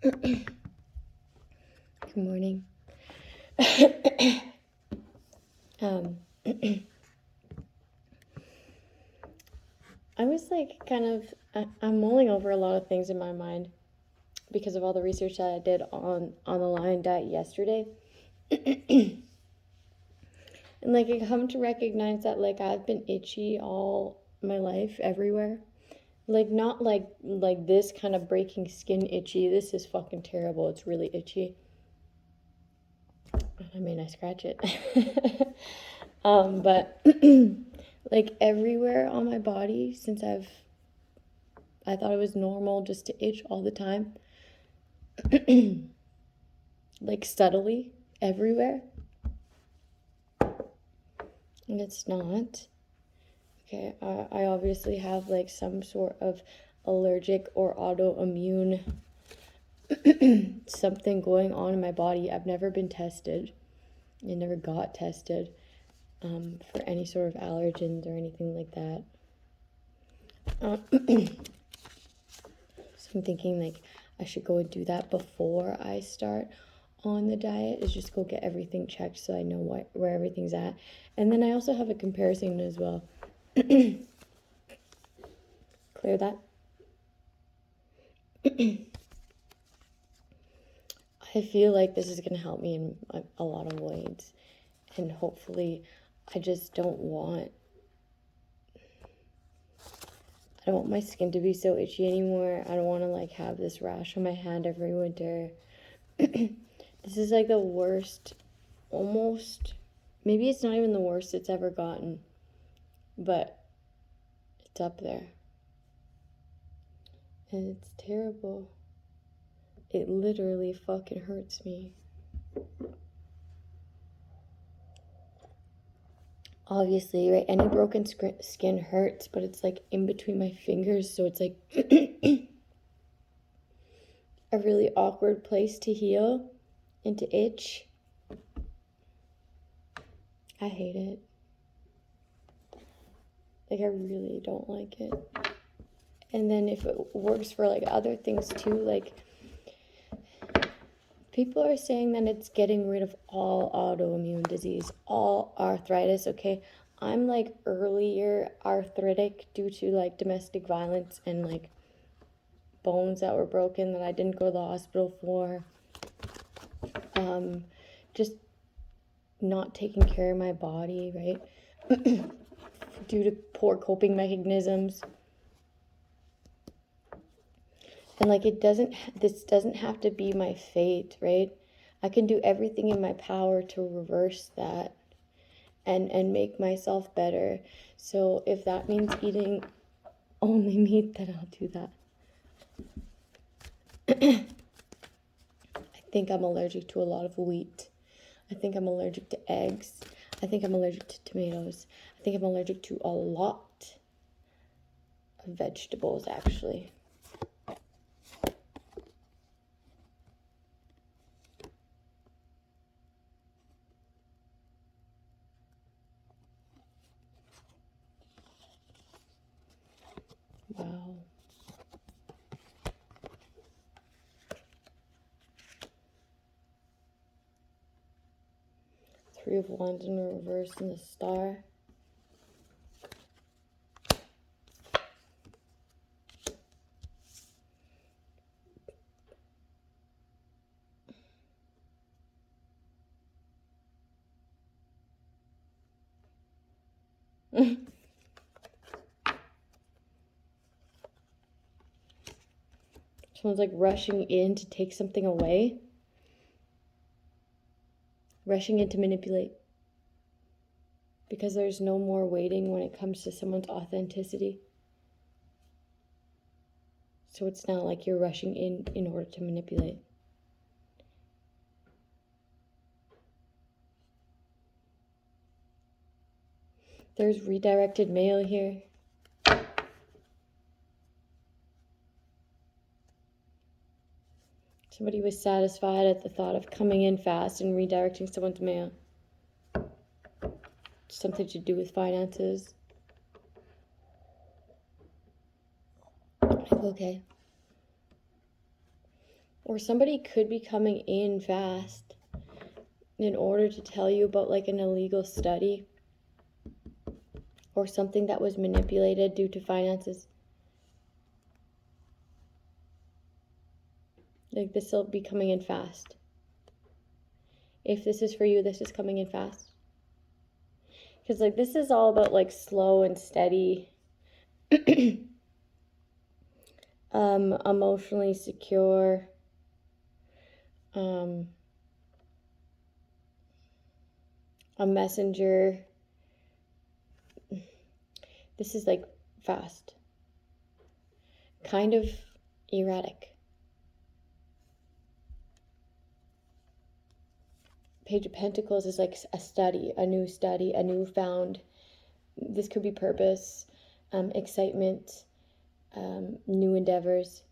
Good morning. I was like I'm mulling over a lot of things in my mind because of all the research that I did on the Lion diet yesterday. And like I come to recognize that like I've been itchy all my life everywhere. Like not like this kind of breaking skin itchy. This is fucking terrible. It's really itchy. I mean, I scratch it. But like everywhere on my body since I thought it was normal just to itch all the time. Like subtly everywhere. And it's not. Okay, I obviously have like some sort of allergic or autoimmune something going on in my body. I've never been tested. I never got tested for any sort of allergens or anything like that. So I'm thinking like I should go and do that before I start on the diet, is just go get everything checked so I know where everything's at. And then I also have a comparison as well. Clear that. I feel like this is going to help me in a lot of ways. And hopefully I just don't want my skin to be so itchy anymore. I don't want to like have this rash on my hand every winter. This is like the worst, almost, maybe it's not even the worst it's ever gotten, but it's up there. And it's terrible. It literally fucking hurts me. Obviously, right? Any broken skin hurts, but it's like in between my fingers, so it's like a really awkward place to heal and to itch. I hate it. Like, I really don't like it. And then if it works for like other things too, like people are saying that it's getting rid of all autoimmune disease, all arthritis. Okay, I'm like earlier arthritic due to like domestic violence and like bones that were broken that I didn't go to the hospital for. Just not taking care of my body, right? Due to poor coping mechanisms. And like this doesn't have to be my fate, right? I can do everything in my power to reverse that and make myself better. So if that means eating only meat, then I'll do that. I think I'm allergic to a lot of wheat. I think I'm allergic to eggs. I think I'm allergic to tomatoes. I think I'm allergic to a lot of vegetables, actually. Wow. Three of Wands in reverse and the Star. Someone's like rushing in to take something away. Rushing in to manipulate. Because there's no more waiting when it comes to someone's authenticity. So it's not like you're rushing in order to manipulate. There's redirected mail here. Somebody was satisfied at the thought of coming in fast and redirecting someone's mail. Something to do with finances. Okay. Or somebody could be coming in fast in order to tell you about like an illegal study or something that was manipulated due to finances. Like this will be coming in fast. If this is for you, this is coming in fast. Because like this is all about like slow and steady, emotionally secure, a messenger. This is like fast, kind of erratic. Page of Pentacles is like a study, a new found. This could be purpose, excitement, new endeavors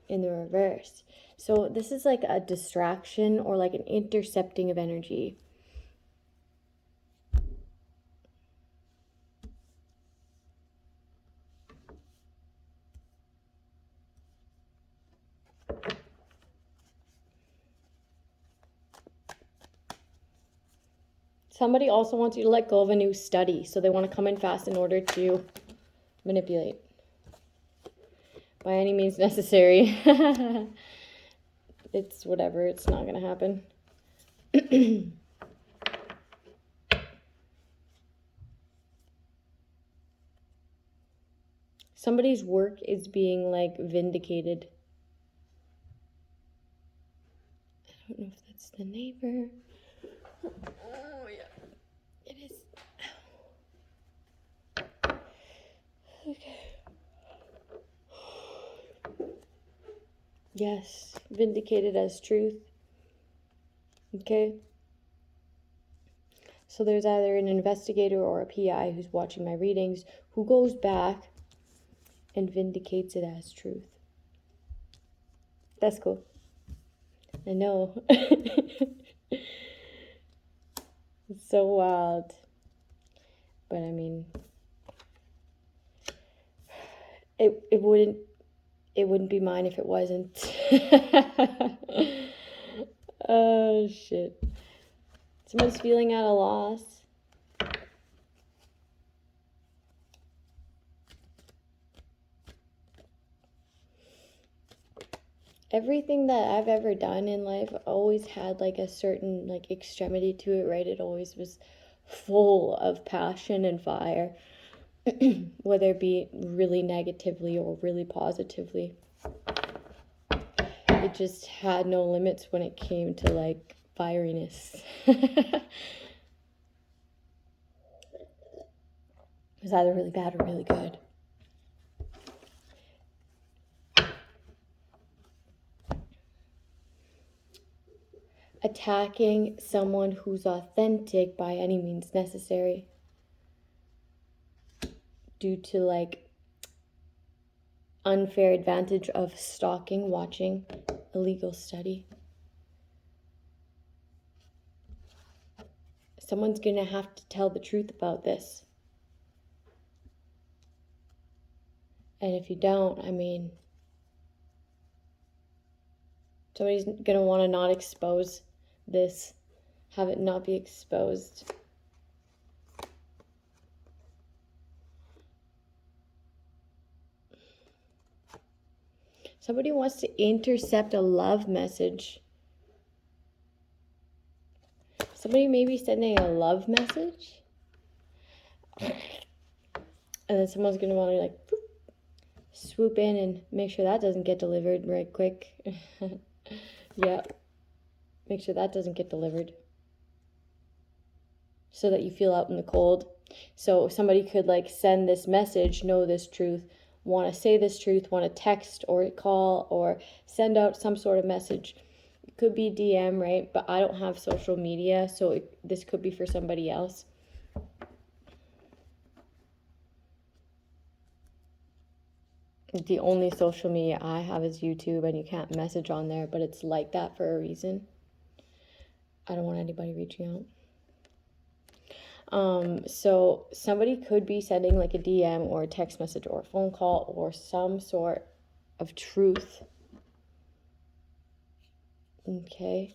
in the reverse. So this is like a distraction or like an intercepting of energy. Somebody also wants you to let go of a new study. So they want to come in fast in order to manipulate. By any means necessary. It's whatever. It's not going to happen. Somebody's work is being like vindicated. I don't know if that's the neighbor. Oh, yeah. It is. Okay. Yes. Vindicated as truth. Okay. So there's either an investigator or a PI who's watching my readings who goes back and vindicates it as truth. That's cool. I know. It's so wild. But I mean, it wouldn't be mine if it wasn't. Oh shit. Someone's feeling at a loss. Everything that I've ever done in life always had like a certain like extremity to it, right? It always was full of passion and fire, whether it be really negatively or really positively. It just had no limits when it came to like fieriness. It was either really bad or really good. Attacking someone who's authentic by any means necessary due to like unfair advantage of stalking, watching, illegal study. Someone's gonna have to tell the truth about this. And if you don't, I mean, somebody's gonna want to not expose this, have it not be exposed. Somebody wants to intercept a love message. Somebody may be sending a love message. And then someone's going to want to like swoop in and make sure that doesn't get delivered right quick. Yeah. Make sure that doesn't get delivered. So that you feel out in the cold. So somebody could like send this message, know this truth, want to say this truth, want to text or call or send out some sort of message. It could be DM, right? But I don't have social media, so this could be for somebody else. The only social media I have is YouTube, and you can't message on there, but it's like that for a reason. I don't want anybody reaching out. So somebody could be sending like a DM or a text message or a phone call or some sort of truth Okay,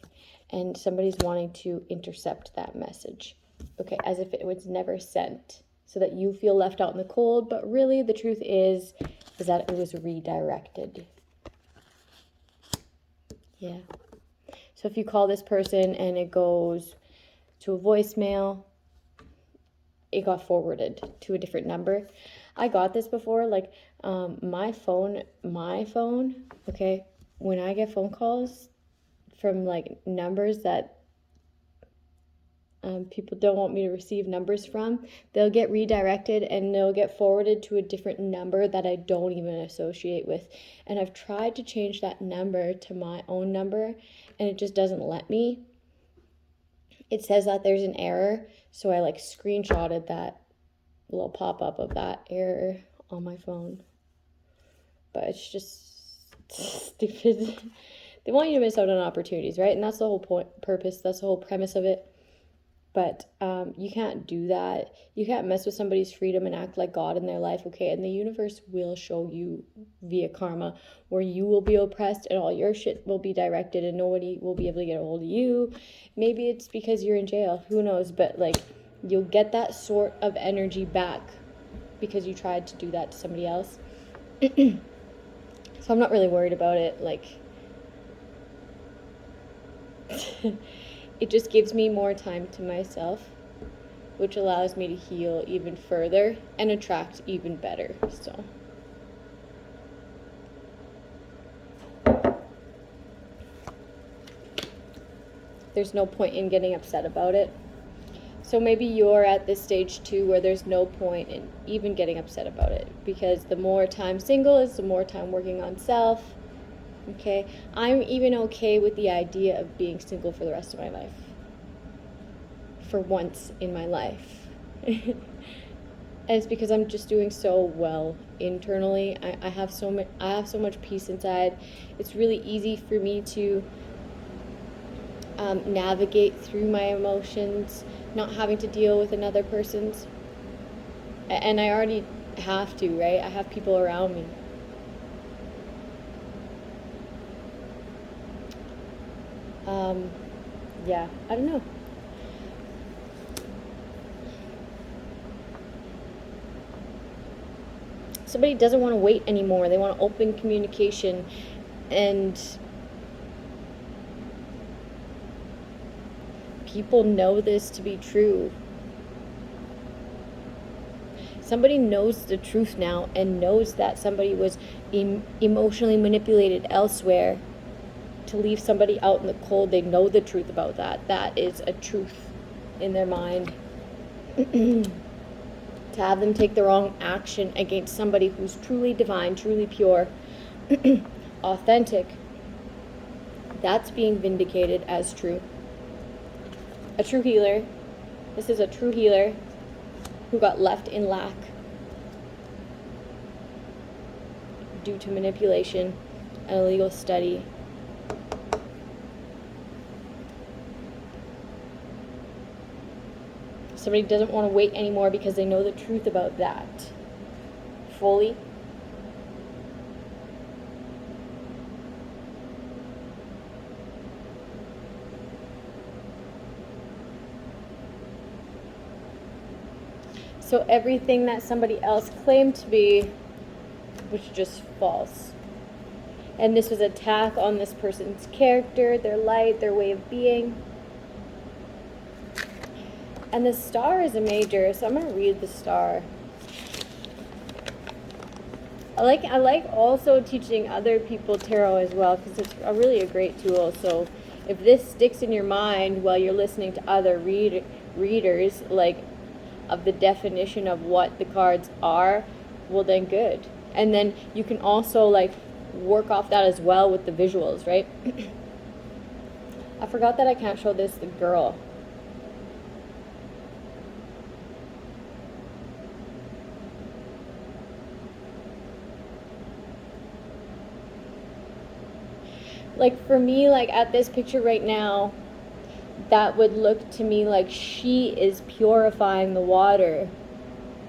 and somebody's wanting to intercept that message, okay, as if it was never sent, so that you feel left out in the cold, but really the truth is that it was redirected. Yeah. So if you call this person and it goes to a voicemail, it got forwarded to a different number. I got this before, like my phone, okay, when I get phone calls from like numbers that people don't want me to receive numbers from, they'll get redirected and they'll get forwarded to a different number that I don't even associate with. And I've tried to change that number to my own number and it just doesn't let me. It says that there's an error, so I like screenshotted that little pop-up of that error on my phone. But it's just stupid. They want you to miss out on opportunities, right? And that's the whole purpose, that's the whole premise of it. But you can't do that. You can't mess with somebody's freedom and act like God in their life, okay? And the universe will show you via karma where you will be oppressed and all your shit will be directed and nobody will be able to get a hold of you. Maybe it's because you're in jail. Who knows? But, like, you'll get that sort of energy back because you tried to do that to somebody else. So I'm not really worried about it. Like, it just gives me more time to myself, which allows me to heal even further and attract even better. So there's no point in getting upset about it. So maybe you're at this stage too where there's no point in even getting upset about it, because the more time single is, the more time working on self. Okay, I'm even okay with the idea of being single for the rest of my life. For once in my life. And it's because I'm just doing so well internally. I have so much peace inside. It's really easy for me to navigate through my emotions, not having to deal with another person's. And I already have to, right? I have people around me. Yeah, I don't know. Somebody doesn't want to wait anymore. They want open communication, and people know this to be true. Somebody knows the truth now and knows that somebody was emotionally manipulated elsewhere to leave somebody out in the cold. They know the truth about that. That is a truth in their mind. To have them take the wrong action against somebody who's truly divine, truly pure, authentic, that's being vindicated as true. A true healer. This is a true healer who got left in lack due to manipulation and illegal study. Somebody doesn't want to wait anymore because they know the truth about that fully. So everything that somebody else claimed to be was just false. And this was an attack on this person's character, their light, their way of being. And the star is a major, so I'm going to read the star. I like also teaching other people tarot as well, because it's really a great tool. So if this sticks in your mind while you're listening to other readers, like, of the definition of what the cards are, well then good. And then you can also like work off that as well with the visuals, right? I forgot that I can't show this the girl. Like for me, like at this picture right now, that would look to me like she is purifying the water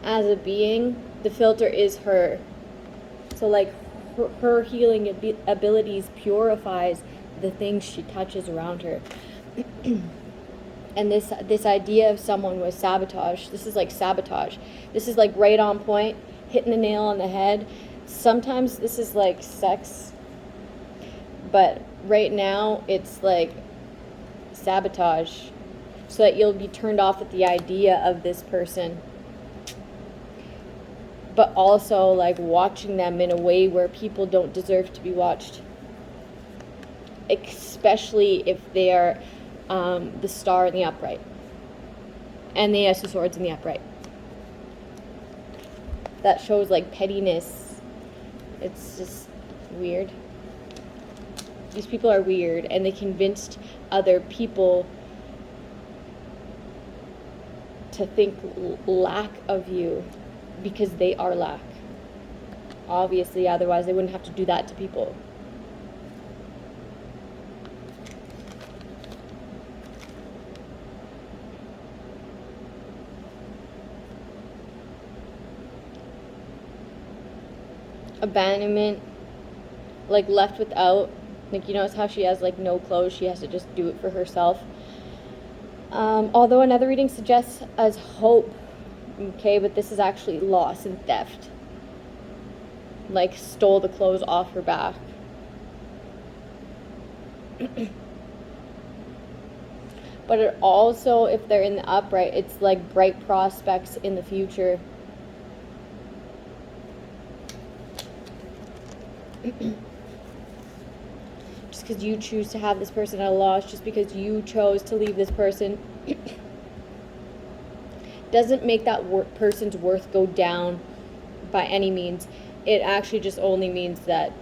as a being. The filter is her. So like her healing abilities purifies the things she touches around her. And this idea of someone with sabotage, this is like sabotage. This is like right on point, hitting the nail on the head. Sometimes this is like sex, but right now it's like sabotage, so that you'll be turned off at the idea of this person, but also like watching them in a way where people don't deserve to be watched, especially if they are the star in the upright and the Ace of Swords in the upright. That shows like pettiness. It's just weird. These people are weird, and they convinced other people to think lack of you because they are lack. Obviously, otherwise they wouldn't have to do that to people. Abandonment, like left without, like, you notice how she has like no clothes, she has to just do it for herself. Although another reading suggests as hope, okay, but this is actually loss and theft. Like stole the clothes off her back. But it also, if they're in the upright, it's like bright prospects in the future. Just because you choose to have this person at a loss, just because you chose to leave this person, doesn't make that person's worth go down by any means. It actually just only means that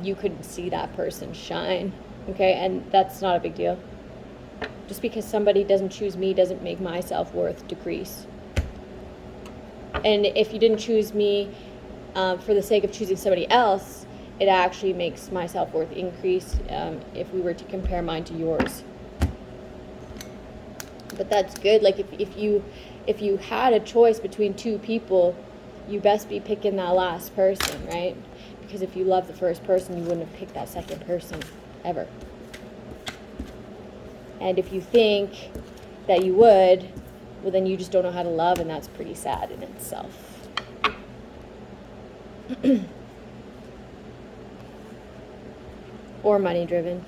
you couldn't see that person shine, okay? And that's not a big deal. Just because somebody doesn't choose me doesn't make my self-worth decrease. And if you didn't choose me for the sake of choosing somebody else, it actually makes my self-worth increase if we were to compare mine to yours. But that's good. Like if you had a choice between two people, you best be picking that last person, right? Because if you love the first person, you wouldn't have picked that second person ever. And if you think that you would, well, then you just don't know how to love, and that's pretty sad in itself. Or money driven.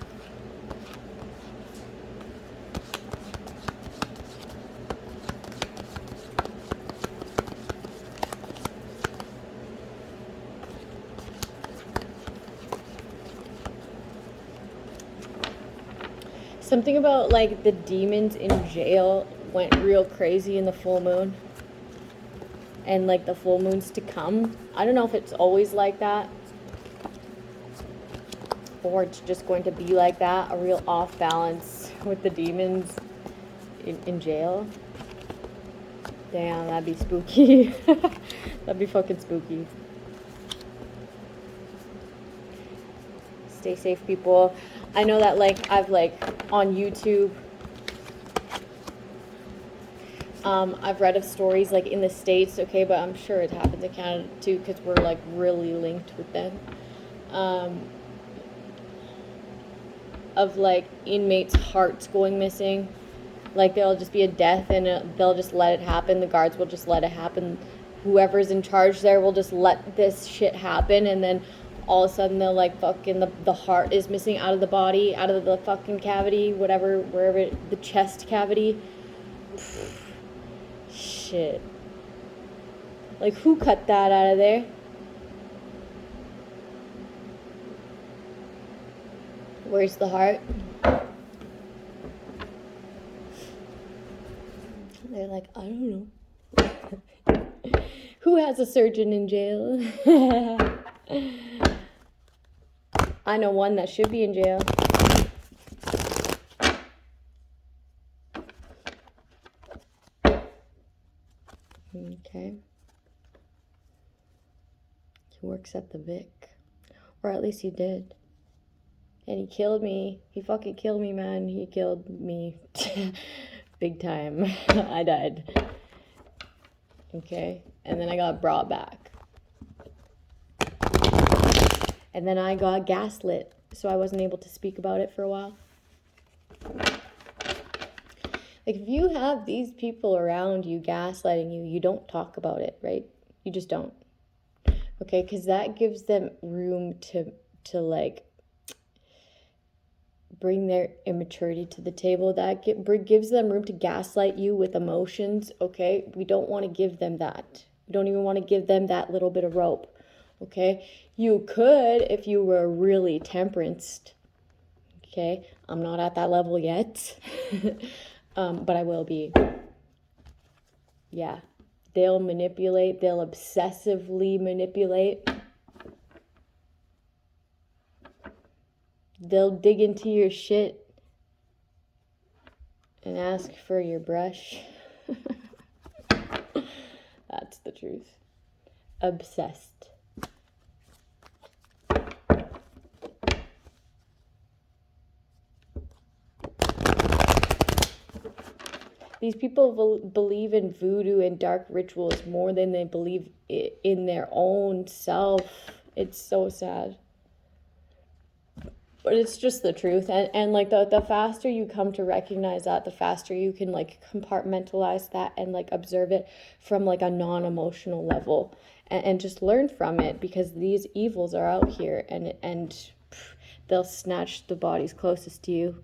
Something about like the demons in jail went real crazy in the full moon. And like the full moons to come. I don't know if it's always like that, or it's just going to be like that, a real off balance with the demons in jail. Damn, that'd be spooky. That'd be fucking spooky. Stay safe, people. I know that like I've like on YouTube, I've read of stories like in the States, okay, but I'm sure it happens in Canada too, because we're like really linked with them. Of like inmates' hearts going missing. Like there'll just be a death and they'll just let it happen. The guards will just let it happen. Whoever's in charge there will just let this shit happen, and then all of a sudden they'll like fucking the heart is missing out of the body, out of the fucking cavity, whatever, wherever, the chest cavity. Shit. Like who cut that out of there? Where's the heart? They're like, I don't know. Who has a surgeon in jail? I know one that should be in jail. Okay. He works at the Vic. Or at least he did. And he killed me. He fucking killed me, man. He killed me. Big time. I died. Okay. And then I got brought back. And then I got gaslit, so I wasn't able to speak about it for a while. Like, if you have these people around you gaslighting you, you don't talk about it, right? You just don't. Okay, because that gives them room to like bring their immaturity to the table. That gives them room to gaslight you with emotions. Okay, we don't want to give them that. We don't even want to give them that little bit of rope. Okay, you could if you were really temperanced. Okay, I'm not at that level yet. But I will be. Yeah, they'll manipulate, they'll obsessively manipulate. They'll dig into your shit and ask for your brush. That's the truth. Obsessed. These people believe in voodoo and dark rituals more than they believe in their own self. It's so sad. But it's just the truth. And like the faster you come to recognize that, the faster you can like compartmentalize that and like observe it from like a non-emotional level and just learn from it, because these evils are out here and they'll snatch the bodies closest to you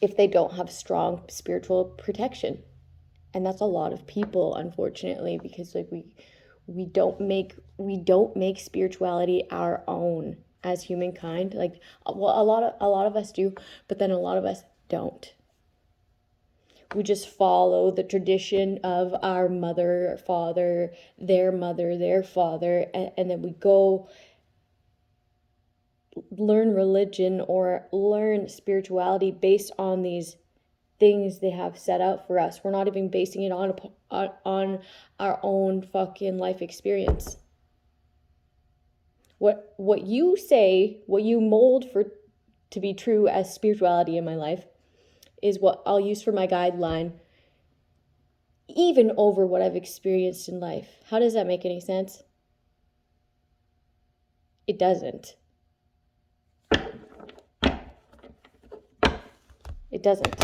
if they don't have strong spiritual protection. And that's a lot of people, unfortunately, because like we don't make spirituality our own as humankind. Like, well, a lot of us do, but then a lot of us don't. We just follow the tradition of our mother, father, their father, and then we go learn religion or learn spirituality based on these things they have set out for us. We're not even basing it on our own fucking life experience. What you say, what you mold for to be true as spirituality in my life is what I'll use for my guideline, even over what I've experienced in life. How does that make any sense? It doesn't. It doesn't.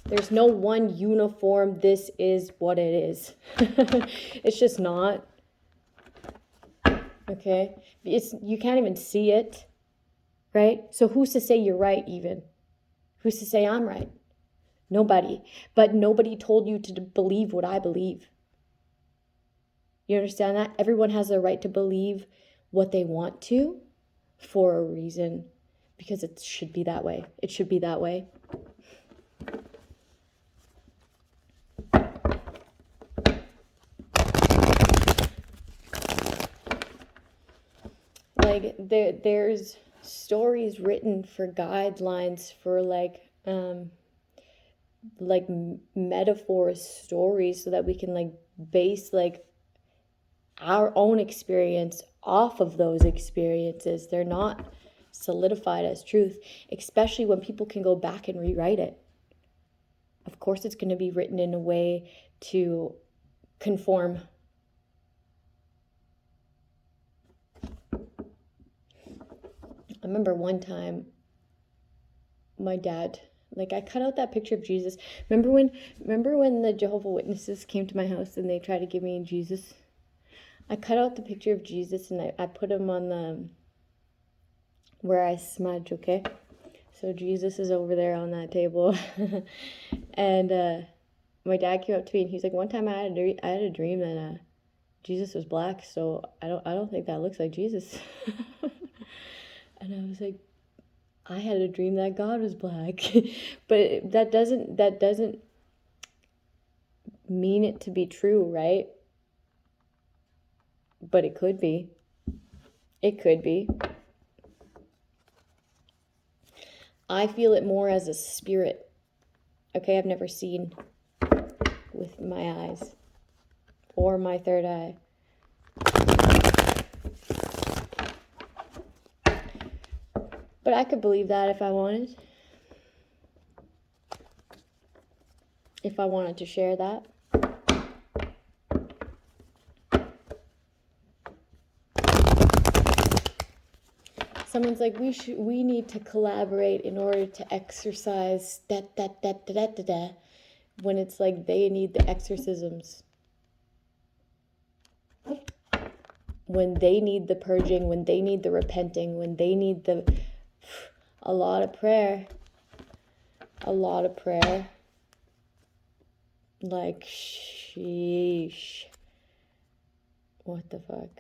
There's no one uniform, this is what it is. It's just not. Okay? You can't even see it, right? So who's to say you're right even? Who's to say I'm right? Nobody. But nobody told you to believe what I believe. You understand that? Everyone has the right to believe what they want to for a reason, because it should be that way. It should be that way. Like there's stories written for guidelines for like metaphors, stories, so that we can like base like our own experience off of those experiences. They're not solidified as truth, especially when people can go back and rewrite it. Of course, it's going to be written in a way to conform. I remember one time my dad, like, I cut out that picture of Jesus. Remember when the Jehovah's Witnesses came to my house and they tried to give me Jesus? I cut out the picture of Jesus and I put him on the where I smudge, okay? So Jesus is over there on that table. And my dad came up to me and he's like, one time I had a dream that Jesus was black, so I don't think that looks like Jesus. And I was like, I had a dream that God was black. But that doesn't mean it to be true, right? But it could be. It could be. I feel it more as a spirit. Okay, I've never seen with my eyes or my third eye. But I could believe that if I wanted. If I wanted to share that. Someone's like, we need to collaborate in order to exercise when it's like they need the exorcisms. When they need the purging, when they need the repenting, when they need a lot of prayer. A lot of prayer. Like, sheesh. What the fuck?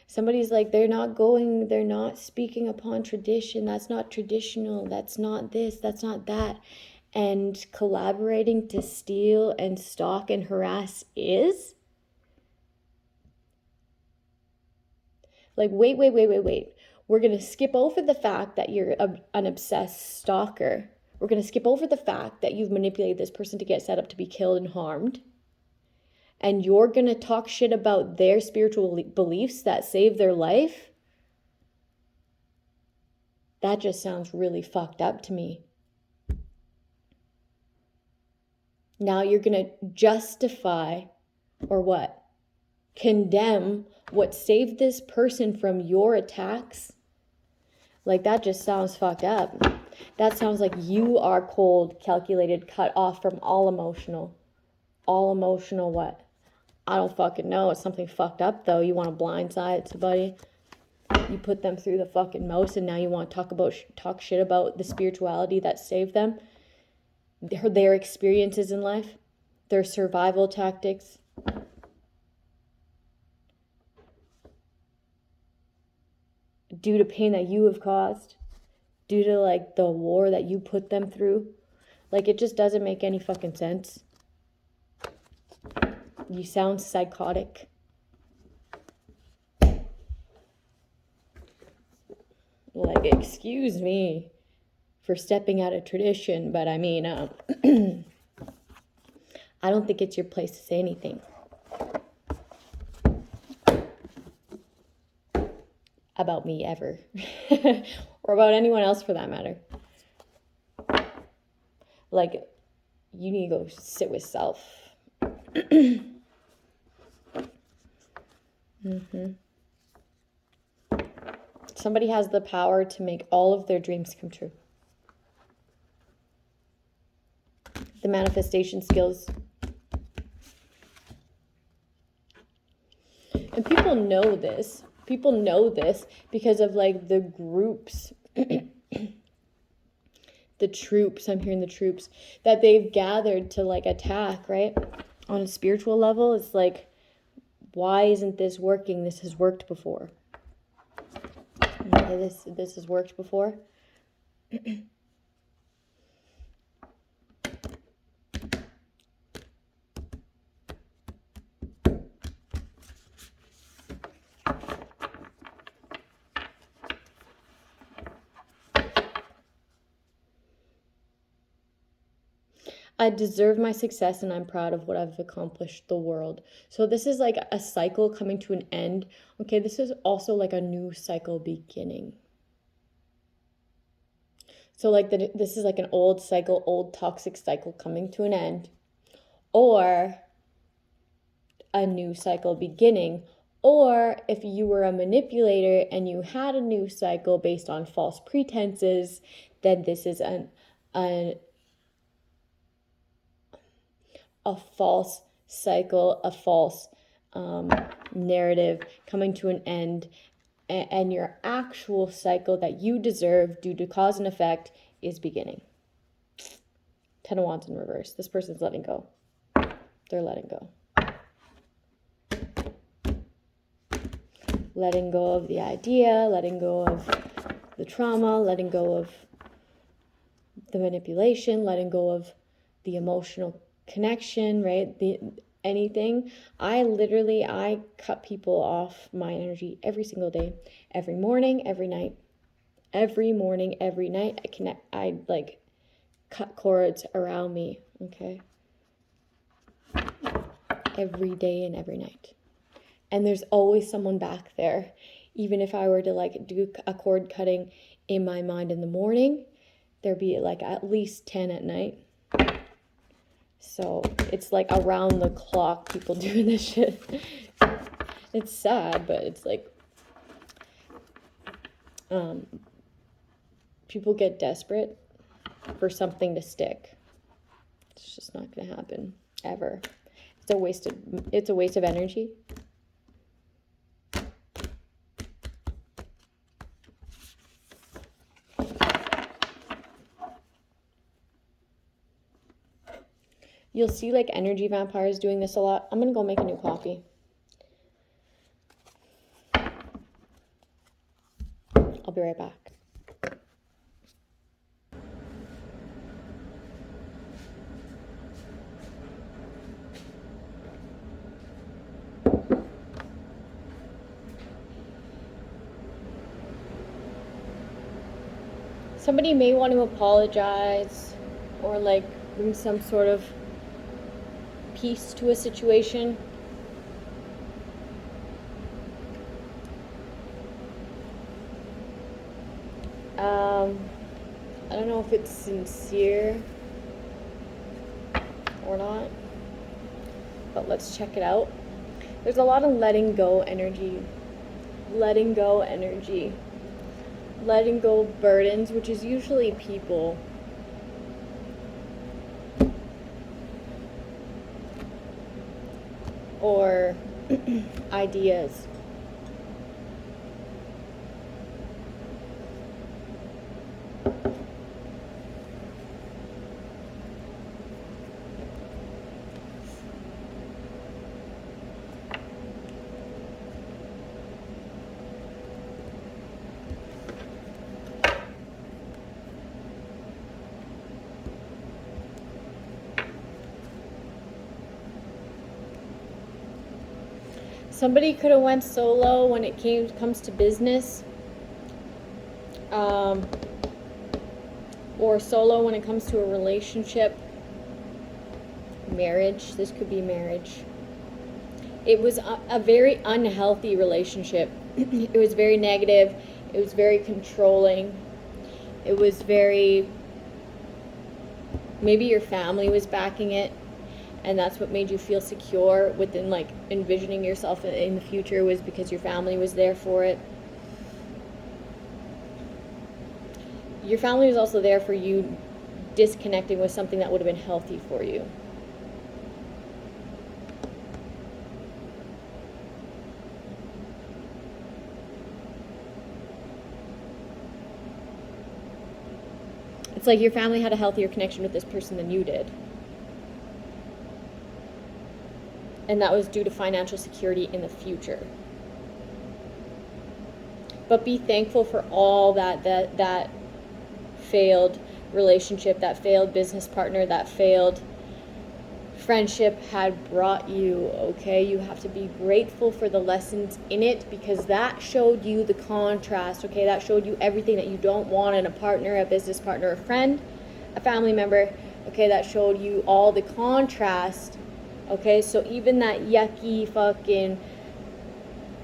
Somebody's like, they're not speaking upon tradition. That's not traditional. That's not this. That's not that. And collaborating to steal and stalk and harass is? Like, wait. We're going to skip over the fact that you're an obsessed stalker. We're going to skip over the fact that you've manipulated this person to get set up to be killed and harmed. And you're going to talk shit about their spiritual beliefs that saved their life? That just sounds really fucked up to me. Now you're going to justify or what? Condemn what saved this person from your attacks? Like, that just sounds fucked up. That sounds like you are cold, calculated, cut off from all emotional. All emotional what? I don't fucking know. It's something fucked up, though. You want to blindside somebody. You put them through the fucking most, and now you want to talk shit about the spirituality that saved them. Their experiences in life. Their survival tactics. Due to pain that you have caused. Due to, like, the war that you put them through. Like, it just doesn't make any fucking sense. You sound psychotic. Like, excuse me for stepping out of tradition, but I mean, I don't think it's your place to say anything about me ever. Or about anyone else for that matter. Like, you need to go sit with self. Somebody has the power to make all of their dreams come true. The manifestation skills. And people know this. People know this because of, like, the groups, the troops, I'm hearing the troops, that they've gathered to, like, attack, right? On a spiritual level, it's like, why isn't this working? This has worked before. Okay, this has worked before. I deserve my success and I'm proud of what I've accomplished the world. So this is like a cycle coming to an end. Okay, this is also like a new cycle beginning. So like this is like an old cycle, old toxic cycle coming to an end. Or a new cycle beginning. Or if you were a manipulator and you had a new cycle based on false pretenses, then this is a false cycle, a false narrative coming to an end, and your actual cycle that you deserve due to cause and effect is beginning. 10 of Wands in reverse. This person's letting go. They're letting go. Letting go of the idea, letting go of the trauma, letting go of the manipulation, letting go of the emotional connection, right? Anything. I cut people off my energy every single day, every morning, every night. Every morning, every night, I like cut cords around me, okay? Every day and every night. And there's always someone back there. Even if I were to like do a cord cutting in my mind in the morning, there'd be like at least 10 at night. So it's like around the clock people doing this shit. It's sad, but it's like people get desperate for something to stick. It's just not going to happen ever. It's a waste of energy. You'll see like energy vampires doing this a lot. I'm going to go make a new coffee. I'll be right back. Somebody may want to apologize or like bring some sort of peace to a situation. I don't know if it's sincere or not, but let's check it out. There's a lot of letting go energy, letting go of burdens, which is usually people. Or ideas. Somebody could have went solo when it comes to business, or solo when it comes to a relationship, marriage. This could be marriage. It was a very unhealthy relationship. It was very negative. It was very controlling. It was very, maybe your family was backing it. And that's what made you feel secure within like envisioning yourself in the future, was because your family was there for it. Your family was also there for you disconnecting with something that would have been healthy for you. It's like your family had a healthier connection with this person than you did. And that was due to financial security in the future. But be thankful for all that failed relationship, that failed business partner, that failed friendship had brought you, okay? You have to be grateful for the lessons in it, because that showed you the contrast, okay? That showed you everything that you don't want in a partner, a business partner, a friend, a family member, okay? That showed you all the contrast. Okay, so even that yucky fucking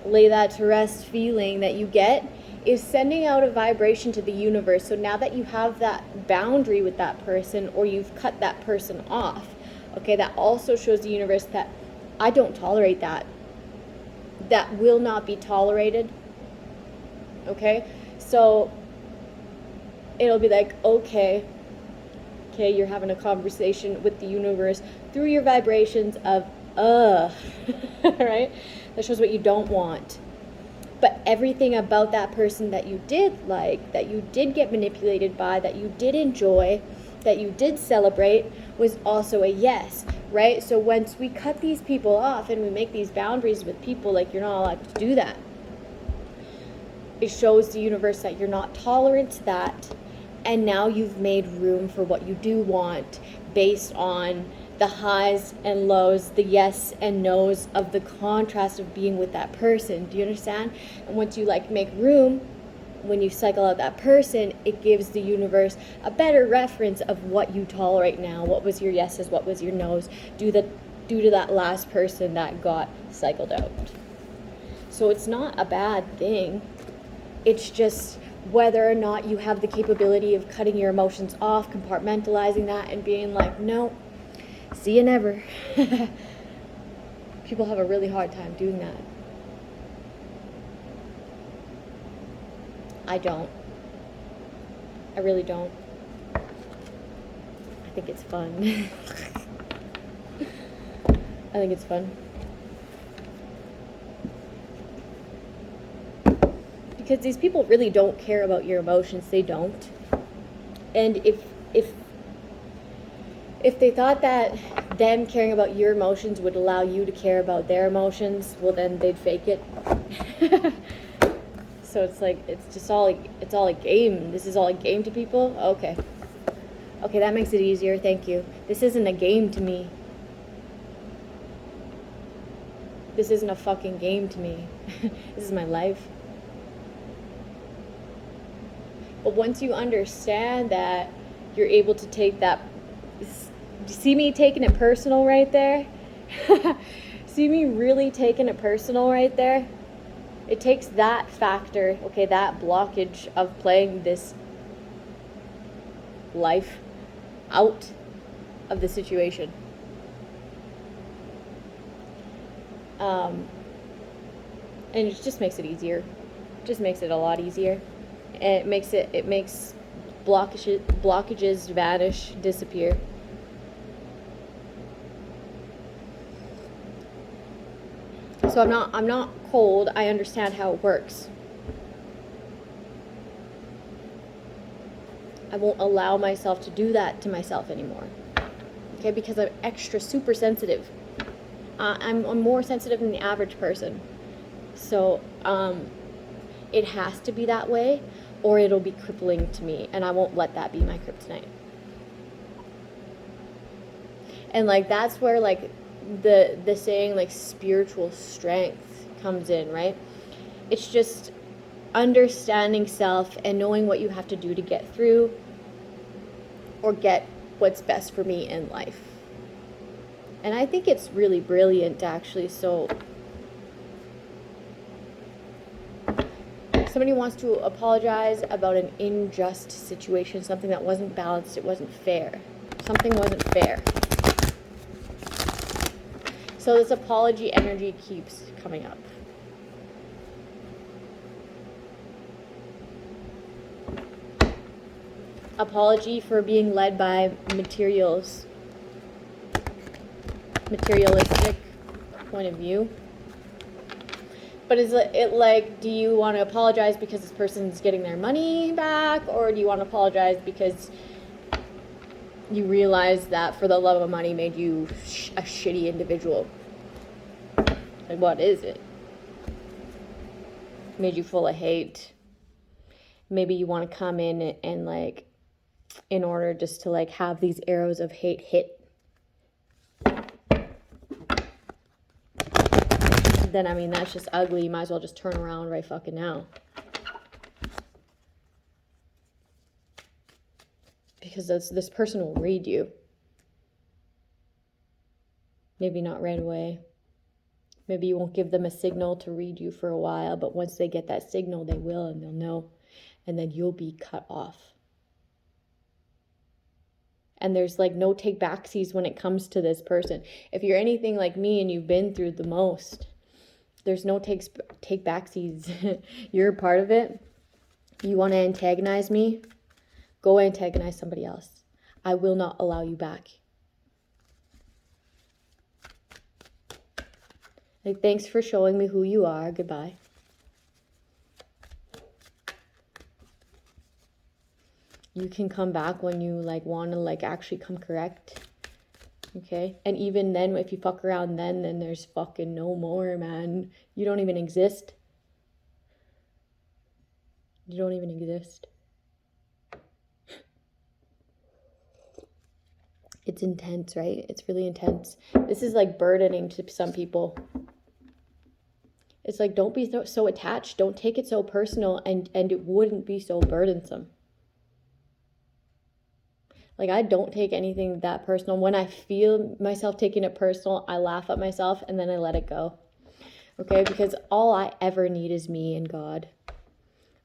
lay that to rest feeling that you get is sending out a vibration to the universe. So now that you have that boundary with that person, or you've cut that person off, okay, that also shows the universe that I don't tolerate that. That will not be tolerated. Okay, so it'll be like, okay, you're having a conversation with the universe through your vibrations of right? That shows what you don't want. But everything about that person that you did like, that you did get manipulated by, that you did enjoy, that you did celebrate, was also a yes, right? So once we cut these people off and we make these boundaries with people, like, you're not allowed to do that, it shows the universe that you're not tolerant to that. And now you've made room for what you do want, based on the highs and lows, the yes and no's of the contrast of being with that person. Do you understand? And once you like make room, when you cycle out that person, it gives the universe a better reference of what you tolerate now. What was your yeses, what was your no's, due to that last person that got cycled out. So it's not a bad thing. It's just whether or not you have the capability of cutting your emotions off, compartmentalizing that, and being like, no, see you never. People have a really hard time doing that. I don't. I really don't. I think it's fun. I think it's fun. Because these people really don't care about your emotions. They don't. And if they thought that them caring about your emotions would allow you to care about their emotions, well, then they'd fake it. So it's like, it's all a game. This is all a game to people? Okay. Okay, that makes it easier. Thank you. This isn't a game to me. This isn't a fucking game to me. This is my life. But once you understand that, you're able to take that. See me taking it personal right there? See me really taking it personal right there? It takes that factor, okay, that blockage of playing this life out of the situation. And it just makes it easier. Just makes it a lot easier. And it makes blockages vanish, disappear. So I'm not cold. I understand how it works. I won't allow myself to do that to myself anymore. Okay, because I'm extra super sensitive. I'm more sensitive than the average person. So it has to be that way, or it'll be crippling to me, and I won't let that be my kryptonite. And like that's where like the saying like spiritual strength comes in, right? It's just understanding self and knowing what you have to do to get through or get what's best for me in life. And I think it's really brilliant, actually. So somebody wants to apologize about an unjust situation, something that wasn't balanced, it wasn't fair. Something wasn't fair. So this apology energy keeps coming up. Apology for being led by materialistic point of view. But is it like, do you want to apologize because this person's getting their money back, or do you want to apologize because you realize that for the love of money made you a shitty individual? Like, what is it? Made you full of hate. Maybe you want to come in and like, in order just to like have these arrows of hate hit. Then I mean, that's just ugly. You might as well just turn around right fucking now. Because this person will read you. Maybe not right away. Maybe you won't give them a signal to read you for a while, but once they get that signal, they will, and they'll know. And then you'll be cut off. And there's like no take backsies when it comes to this person. If you're anything like me and you've been through the most, there's no take backsies. You're a part of it. You want to antagonize me? Go antagonize somebody else. I will not allow you back. Like, thanks for showing me who you are. Goodbye. You can come back when you like want to like actually come correct. Okay? And even then, if you fuck around then there's fucking no more, man. You don't even exist. You don't even exist. It's intense, right? It's really intense. This is like burdening to some people. It's like, don't be so attached. Don't take it so personal, and it wouldn't be so burdensome. Like, I don't take anything that personal. When I feel myself taking it personal, I laugh at myself and then I let it go. Okay? Because all I ever need is me and God.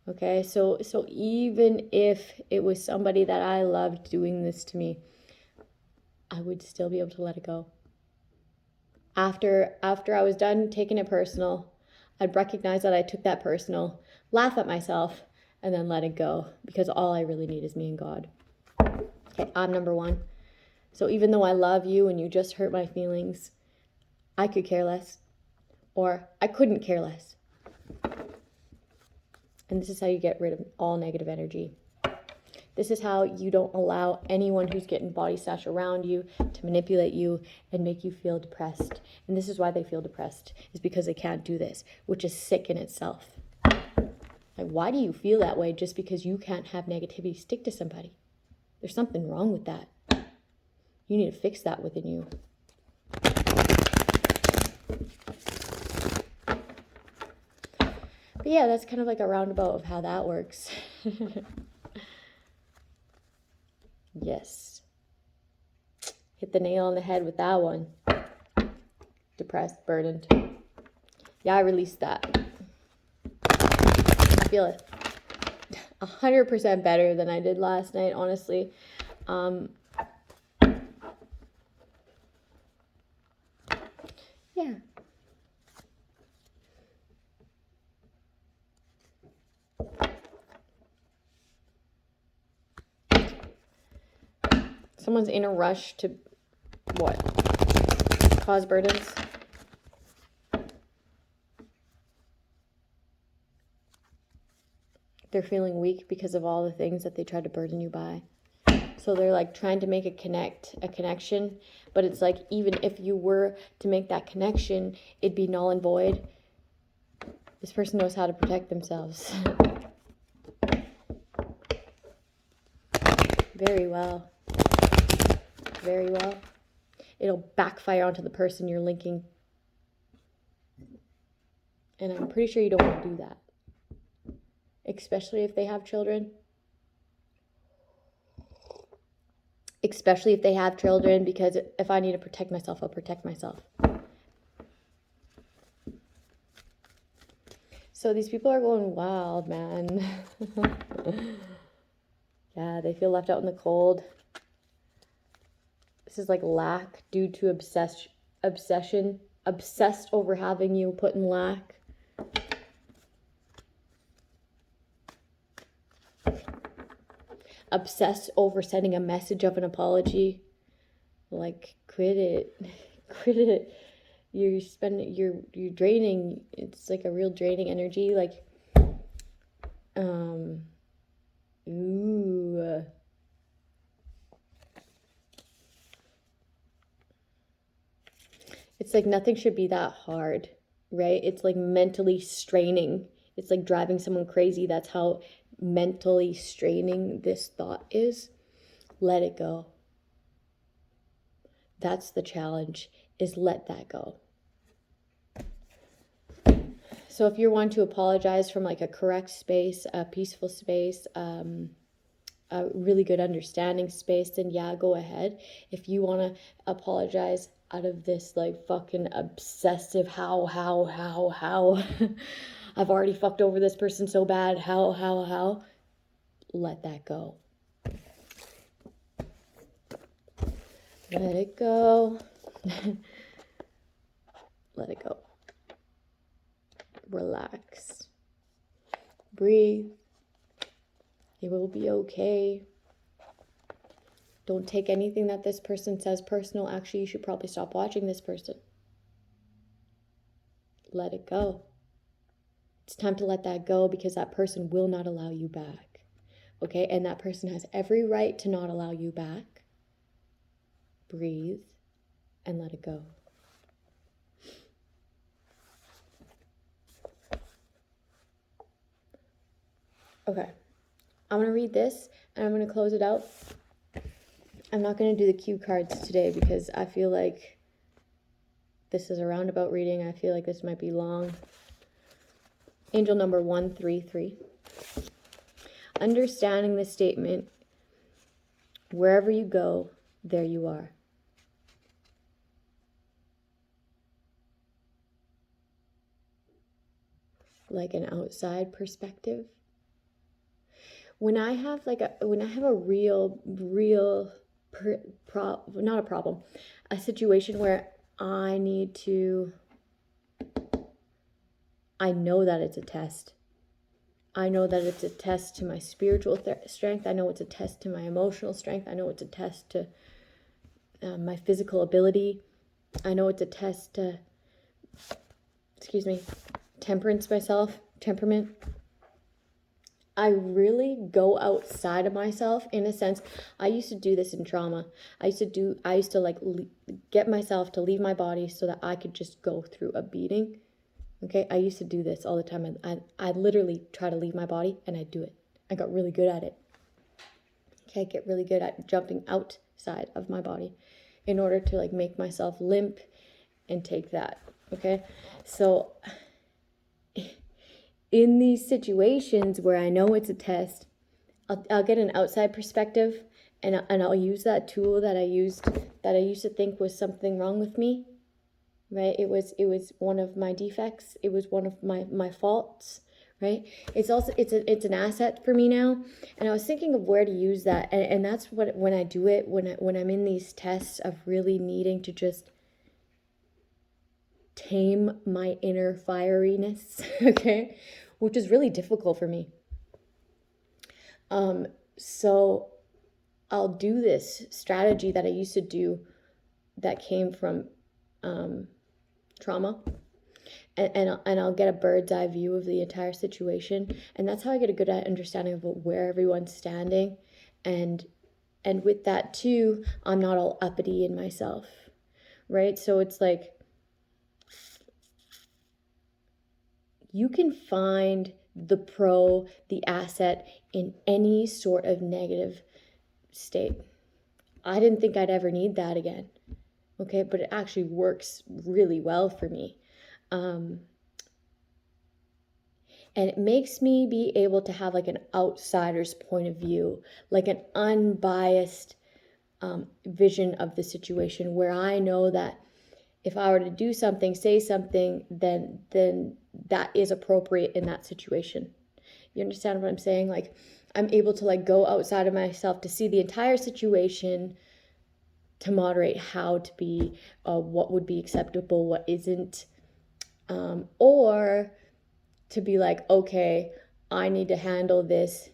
Okay? So even if it was somebody that I loved doing this to me, I would still be able to let it go. After I was done taking it personal, I'd recognize that I took that personal, laugh at myself, and then let it go, because all I really need is me and God. Okay, I'm number one. So even though I love you and you just hurt my feelings, I could care less, or I couldn't care less. And this is how you get rid of all negative energy. This is how you don't allow anyone who's getting body snatched around you to manipulate you and make you feel depressed. And this is why they feel depressed, is because they can't do this, which is sick in itself. Like, why do you feel that way just because you can't have negativity stick to somebody? There's something wrong with that. You need to fix that within you. But yeah, that's kind of like a roundabout of how that works. Yes. Hit the nail on the head with that one. Depressed, burdened. Yeah, I released that. I feel it 100% better than I did last night, honestly. Yeah. Someone's in a rush to, what? Cause burdens? They're feeling weak because of all the things that they tried to burden you by. So they're like trying to make a connection, but it's like, even if you were to make that connection, it'd be null and void. This person knows how to protect themselves. Very well. Very well. It'll backfire onto the person you're linking. And I'm pretty sure you don't want to do that. Especially if they have children. Especially if they have children, because if I need to protect myself, I'll protect myself. So these people are going wild, man. Yeah, they feel left out in the cold. This is like lack due to obsession, obsessed over having you put in lack. Obsessed over sending a message of an apology. Like, quit it. Quit it. You're draining. It's like a real draining energy. Like, ooh. It's like nothing should be that hard, right? It's like mentally straining. It's like driving someone crazy. That's how mentally straining this thought is. Let it go. That's the challenge, is let that go. So if you're wanting to apologize from like a correct space, a peaceful space, a really good understanding space, then yeah, go ahead. If you want to apologize out of this like fucking obsessive how I've already fucked over this person so bad, how, let that go. Let it go. Let it go. Relax. Breathe. It will be okay. Don't take anything that this person says personal. Actually, you should probably stop watching this person. Let it go. It's time to let that go, because that person will not allow you back. Okay? And that person has every right to not allow you back. Breathe and let it go. Okay. I'm going to read this and I'm going to close it out. I'm not going to do the cue cards today because I feel like this is a roundabout reading. I feel like this might be long. Angel number 133. Understanding the statement, wherever you go, there you are. Like an outside perspective. When I have a real not a problem, a situation where I know that it's a test. I know that it's a test to my spiritual strength. I know it's a test to my emotional strength. I know it's a test to my physical ability. I know it's a test to, temperament. I really go outside of myself in a sense. I used to do this in trauma. I used to like get myself to leave my body so that I could just go through a beating. Okay, I used to do this all the time. I literally try to leave my body, and I do it. I got really good at it. Okay, I get really good at jumping outside of my body in order to like make myself limp and take that. Okay, so in these situations where I know it's a test, I'll get an outside perspective, and I'll use that tool that I used to think was something wrong with me. Right? It was one of my defects. It was one of my faults. Right? It's an asset for me now. And I was thinking of where to use that, and that's what when I do it, when I'm in these tests of really needing to just tame my inner fieriness, okay, which is really difficult for me. So I'll do this strategy that I used to do that came from trauma, and I'll get a bird's eye view of the entire situation, and that's how I get a good understanding of where everyone's standing, and with that too, I'm not all uppity in myself, right? So it's like you can find the asset in any sort of negative state. I didn't think I'd ever need that again. Okay, but it actually works really well for me. And it makes me be able to have like an outsider's point of view, like an unbiased vision of the situation, where I know that if I were to do something, say something, then that is appropriate in that situation. You understand what I'm saying? Like, I'm able to like go outside of myself to see the entire situation, to moderate how to be, what would be acceptable, what isn't, or to be like, okay, I need to handle this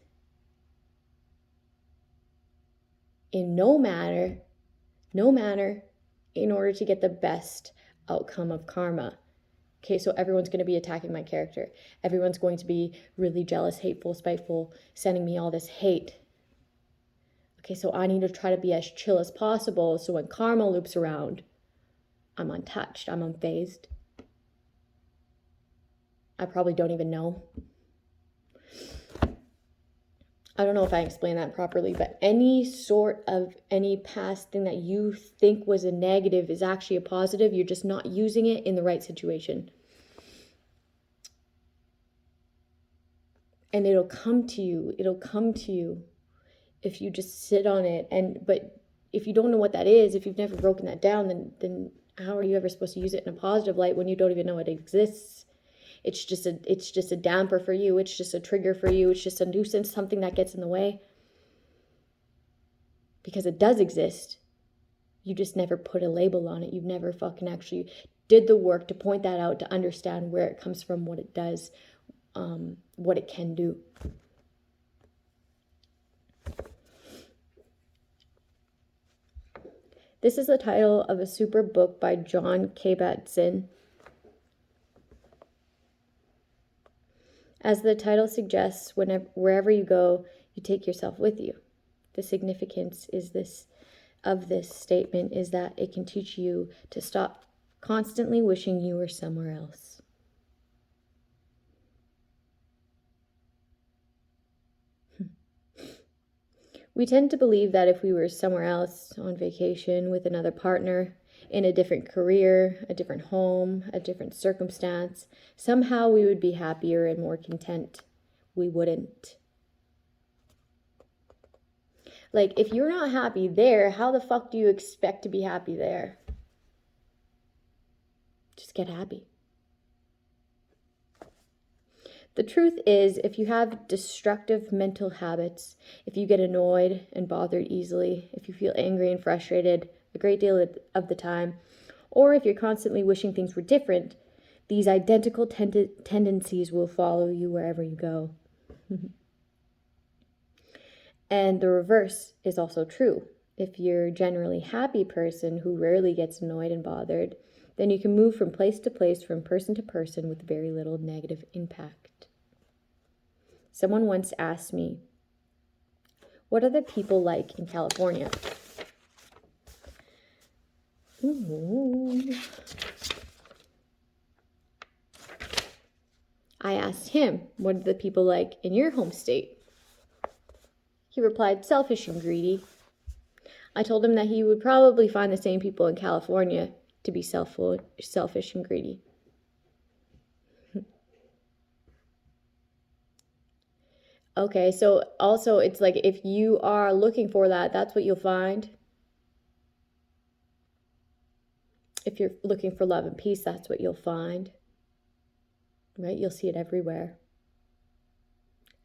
in no manner in order to get the best outcome of karma. Okay, so everyone's going to be attacking my character. Everyone's going to be really jealous, hateful, spiteful, sending me all this hate. Okay, so I need to try to be as chill as possible, so when karma loops around, I'm untouched, I'm unfazed. I probably don't even know. I don't know if I explained that properly, but any past thing that you think was a negative is actually a positive. You're just not using it in the right situation. And it'll come to you if you just sit on it. But if you don't know what that is, if you've never broken that down, then how are you ever supposed to use it in a positive light when you don't even know it exists? It's just a damper for you. It's just a trigger for you. It's just a nuisance, something that gets in the way. Because it does exist. You just never put a label on it. You've never fucking actually did the work to point that out, to understand where it comes from, what it does, what it can do. This is the title of a super book by John Kabat-Zinn. As the title suggests, wherever you go, you take yourself with you. The significance of this statement is that it can teach you to stop constantly wishing you were somewhere else. We tend to believe that if we were somewhere else on vacation with another partner, in a different career, a different home, a different circumstance, somehow we would be happier and more content. We wouldn't. Like, if you're not happy there, how the fuck do you expect to be happy there? Just get happy. The truth is, if you have destructive mental habits, if you get annoyed and bothered easily, if you feel angry and frustrated a great deal of the time, or if you're constantly wishing things were different, these identical tendencies will follow you wherever you go. And the reverse is also true. If you're a generally happy person who rarely gets annoyed and bothered, then you can move from place to place, from person to person with very little negative impact. Someone once asked me, what are the people like in California? Ooh. I asked him, what are the people like in your home state? He replied, selfish and greedy. I told him that he would probably find the same people in California to be selfish and greedy. Okay, so also it's like if you are looking for that, that's what you'll find. If you're looking for love and peace, that's what you'll find. Right? You'll see it everywhere.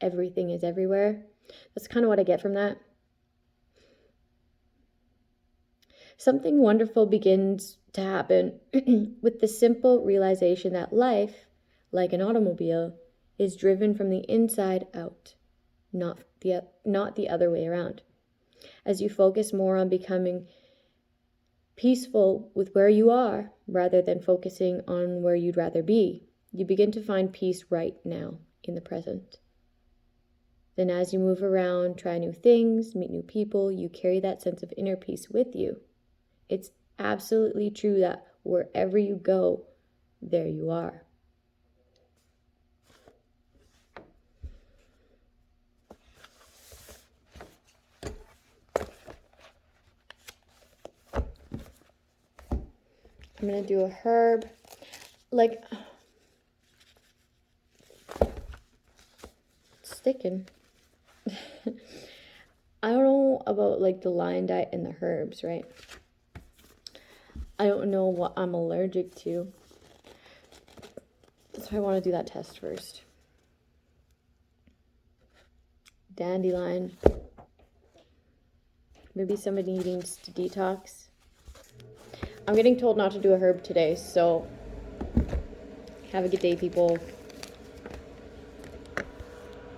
Everything is everywhere. That's kind of what I get from that. Something wonderful begins to happen with the simple realization that life, like an automobile, is driven from the inside out, not the other way around. As you focus more on becoming peaceful with where you are, rather than focusing on where you'd rather be, you begin to find peace right now, in the present. Then as you move around, try new things, meet new people, you carry that sense of inner peace with you. It's absolutely true that wherever you go, there you are. I'm going to do a herb. Like, it's sticking. I don't know about like the lion diet and the herbs, right? I don't know what I'm allergic to. So I want to do that test first. Dandelion. Maybe somebody needs to detox. I'm getting told not to do a herb today, so have a good day, people.